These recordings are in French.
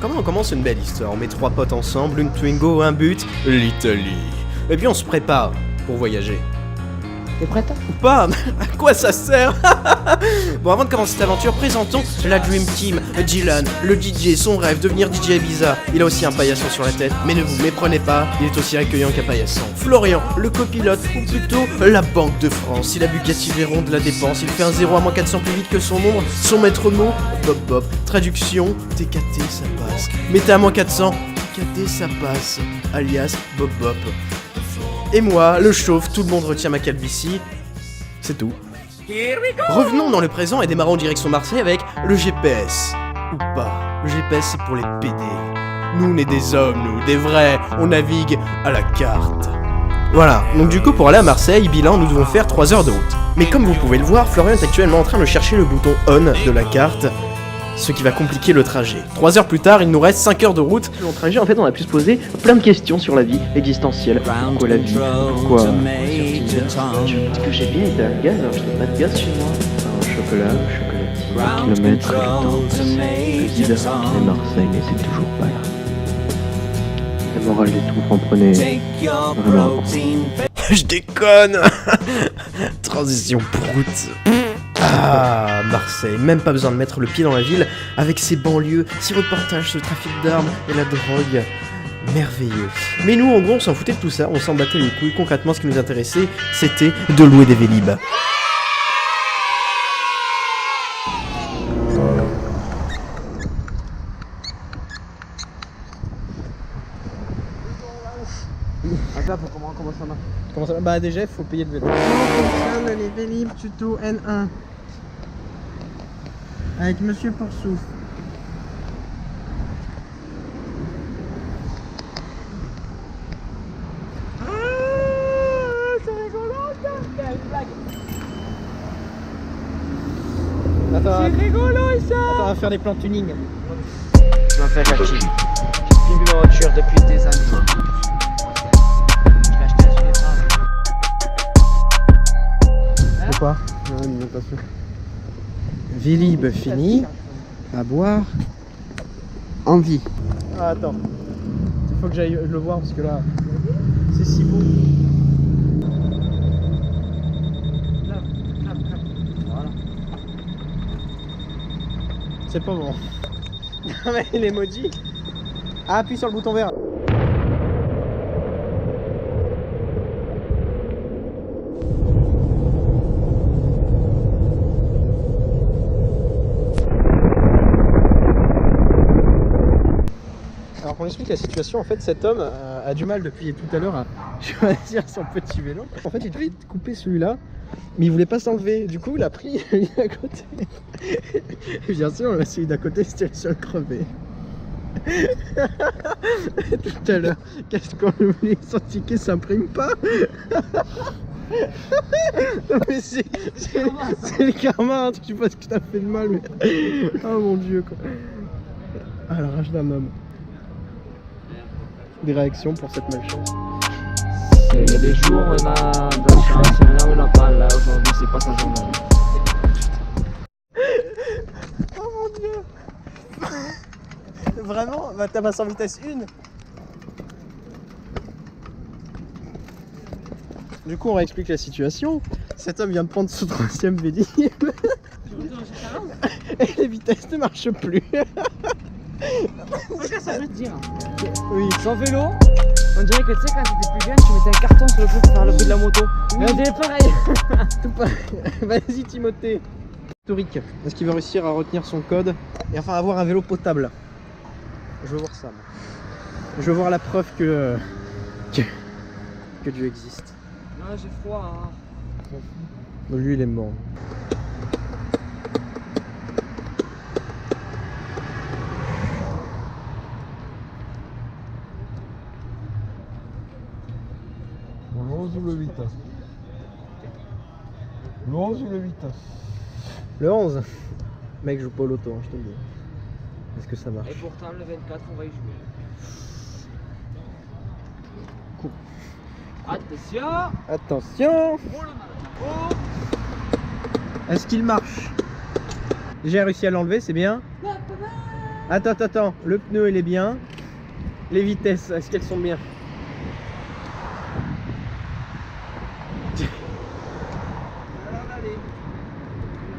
Comment on commence une belle histoire? On met 3 potes ensemble, une Twingo, un but, l'Italie. Et puis on se prépare pour voyager. T'es prête? Ou pas? À quoi ça sert? Bon, avant de commencer cette aventure, présentons la Dream Team. Dylan, le DJ, son rêve, devenir DJ Ibiza. Il a aussi un paillasson sur la tête, mais ne vous méprenez pas, il est aussi accueillant qu'apaillasson. Florian, le copilote, ou plutôt la Banque de France. Il a Bugatti Veyron de la dépense, il fait un 0 à moins 400 plus vite que son ombre. Son maître mot, Bob Bob. Traduction, TKT ça passe. Mettez à moins 400, TKT ça passe. Alias Bob Bob. Et moi, le chauve, tout le monde retient ma calvitie. C'est tout. Revenons dans le présent et démarrons en direction Marseille avec le GPS. Ou pas. Le GPS c'est pour les PD. Nous on est des hommes, nous, des vrais. On navigue à la carte. Voilà, donc du coup pour aller à Marseille, bilan, nous devons faire 3 heures de route. Mais comme vous pouvez le voir, Florian est actuellement en train de chercher le bouton ON de la carte, ce qui va compliquer le trajet. 3 heures plus tard, il nous reste 5 heures de route. Dans le trajet, en fait, on a pu se poser plein de questions sur la vie existentielle. Pourquoi la vie? Pourquoi ce que j'ai bien été à gaz, alors je n'ai pas de gaz chez moi. Alors, chocolat, kilomètre, vide, et Marseille, et c'est toujours pas là. La morale du tout, en prenez vraiment. Je déconne. Transition prout. Ah, Marseille, même pas besoin de mettre le pied dans la ville, avec ses banlieues, ses reportages, ce trafic d'armes et la drogue. Merveilleux. Mais nous, en gros, on s'en foutait de tout ça, on s'en battait les couilles. Concrètement, ce qui nous intéressait, c'était de louer des Vélib. Attends, comment ça marche? Comment ça va? Bah déjà, il faut payer le vélo. On fonctionne les Vélib tuto N1 avec Monsieur Poursouf. C'est rigolo ça! C'est une blague! Attends, C'est rigolo ça! on va faire des plans tuning. Je m'appelle la Chine. J'ai filmé ma voiture depuis des années. Je l'ai acheté sur les trains. Pourquoi? Non, une notation. Vélib fini. À boire. Envie. Ah, attends. Il faut que j'aille le voir parce que là, c'est si beau. Voilà. C'est pas bon. Non mais l'emoji. Ah, appuie sur le bouton vert. Alors qu'on explique la situation, en fait cet homme a du mal depuis tout à l'heure à choisir son petit vélo. En fait il devait couper celui-là, mais il voulait pas s'enlever. Du coup il a pris celui d'à côté. Et bien sûr celui d'à côté c'était le seul crevé. Tout à l'heure, qu'est-ce qu'on oublie? Son ticket s'imprime pas. Non mais c'est le karma, hein. Je sais pas ce que t'as fait de mal mais... Oh mon dieu quoi. Ah, la rage d'un homme. Des réactions pour cette malchance. Il y a des jours on a de la chance, il y en a où on n'a pas. Là aujourd'hui c'est pas sa journée. Oh mon dieu. Vraiment? Bah t'as ma 100 vitesse 1. Du coup on réexplique la situation. Cet homme vient de prendre son 3ème Vélib. Et les vitesses ne marchent plus. Qu'est-ce que ça veut dire? Oui. Sans vélo, on dirait que tu sais quand t'étais plus jeune, tu mettais un carton sur le feu pour faire le bruit de la moto. Mais on dirait pareil. Tout pas. Vas-y Timothée. Historique. Est-ce qu'il va réussir à retenir son code et enfin avoir un vélo potable? Je veux voir ça. Moi. Je veux voir la preuve que Dieu existe. Non, j'ai froid. Hein. Lui il est mort. Le 11 ou le 8? Le 11 ou le 8? Le 11. Mec, je joue pas au loto, hein, je te le dis. Est-ce que ça marche? Et pourtant le 24 on va y jouer. Cool. Attention! Attention! Oh! Est-ce qu'il marche? J'ai réussi à l'enlever, c'est bien. Attends, le pneu il est bien. Les vitesses, est-ce qu'elles sont bien?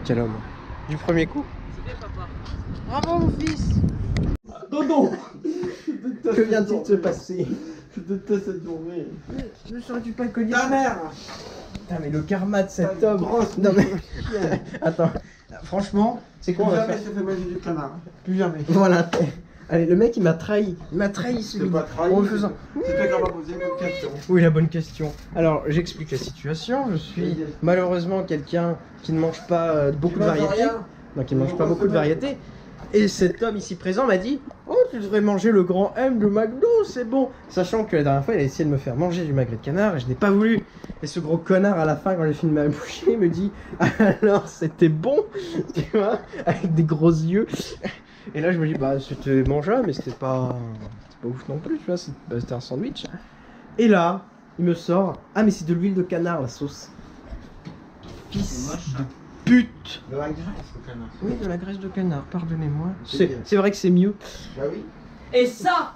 Quel homme. Du premier coup. Bravo mon fils. Dodo. Que vient-il de se passer? Je déteste cette journée. Ne serais-tu pas connu Ta mère. Putain mais le karma de cet Ta homme. grosse Non mais... Attends. Franchement, c'est quoi on Plus va jamais faire? je te fais manger du canard. Plus jamais. Voilà. Allez, le mec il m'a trahi. Il m'a trahi C'est celui pas trahi. en me faisant... C'est toi qui vas poser une question. Oui, la bonne question. Alors, j'explique la situation. Je suis malheureusement quelqu'un qui ne mange pas beaucoup de variétés. Donc, il ne mange pas beaucoup de variétés. Et cet homme ici présent m'a dit: oh, tu devrais manger le grand M de McDo, c'est bon. Sachant que la dernière fois, il a essayé de me faire manger du magret de canard et je n'ai pas voulu. Et ce gros connard, à la fin, quand j'ai fini de ma bouchée, il me dit: alors, c'était bon, tu vois, avec des gros yeux. Et là, je me dis: bah, c'était mangeable, mais c'était pas ouf non plus, tu vois, c'était un sandwich. Et là, il me sort: ah, mais c'est de l'huile de canard, la sauce. Fils de pute. De la graisse, le canard. Oui, de la graisse de canard, pardonnez-moi. C'est bien. C'est vrai que c'est mieux. Bah oui. Et ça,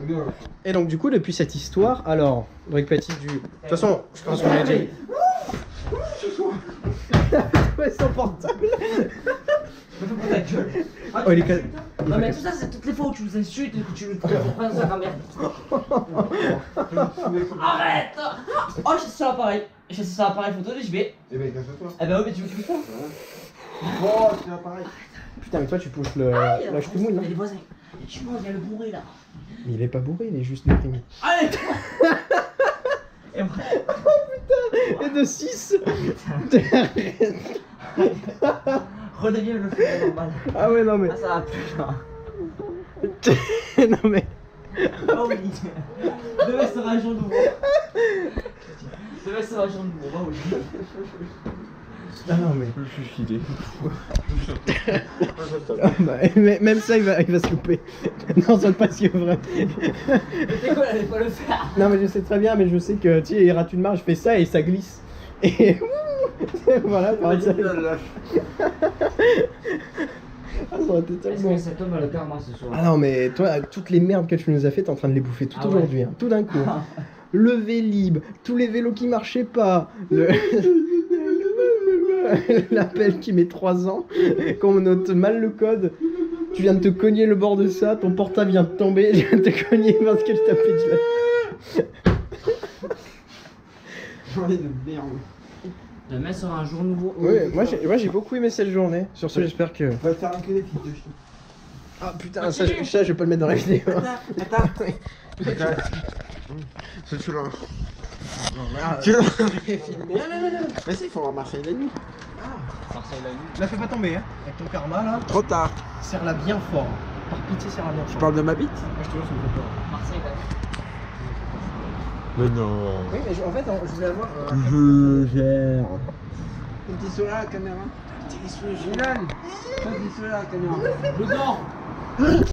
Regarde. Et donc, du coup, depuis cette histoire, alors, Brick Patty du. De toute façon, je pense qu'on l'a déjà dit. Ouais, son portable. ta gueule. Oh, il est calme. Non mais tout ça c'est toutes les fois où tu nous insultes et que tu nous prends ça comme merde. Arrête. Oh j'ai ça l'appareil. J'ai ça l'appareil photo et je vais. Eh ben, casse-toi. Eh ben oui mais tu veux que je fasse Oh, c'est pareil. Putain, mais toi, tu pousses le. Aïe, Là, je te mouille, non? Il y a les voisins. Et tu vois, il y a le bourré là. Mais il est pas bourré, il est juste déprimé. Allez. Et moi. Et de 6. Redeviens le feu normal. Ah ouais, non mais. Ah ça va plus là. Non mais. Oh oui. Demain sera un jour nouveau. Demain sera un jour nouveau. Oh oui. Ah non mais. Je suis filé. Ah bah, même ça, il va se louper. Non, sois pas si vrai. Mais t'es quoi, allez pas le faire. Non mais je sais très bien, mais je sais que tu sais, il rate une marche, je fais ça et ça glisse. Et voilà, par exemple. Ah, ça aurait été Est-ce tellement. que cet homme a le karma ce soir? Ah non mais toi, toutes les merdes que tu nous as fait, t'es en train de les bouffer tout Ah ouais. aujourd'hui, hein, tout d'un coup. Hein. Le Vélib, tous les vélos qui marchaient pas, l'appel qui met 3 ans, quand on note mal le code, tu viens de te cogner le bord de ça, ton portable vient de tomber, tu viens de te cogner parce que je t'appelais de la... Journée de merde. Demain sera un jour nouveau. Oui, moi j'ai beaucoup aimé cette journée, sur ce j'espère que... Va te faire enculer, fils de chien. Ah putain, ça je vais pas le mettre dans la vidéo. Attends. C'est celui-là. Tu l'as Mais si, il faut voir Marseille la nuit. Marseille la nuit. La fais pas tomber, hein. Avec ton karma là, Trop tard. serre-la bien fort. Par pitié, serre-la bien Tu fort. parles de ma bite? Moi je te jure, ça me fait peur. Marseille la nuit. Mais non. Oui, mais en fait, je voulais avoir. Je gère. Un petit sourire à la caméra. Petit sourire. Ton petit sourire à la caméra. Dedans.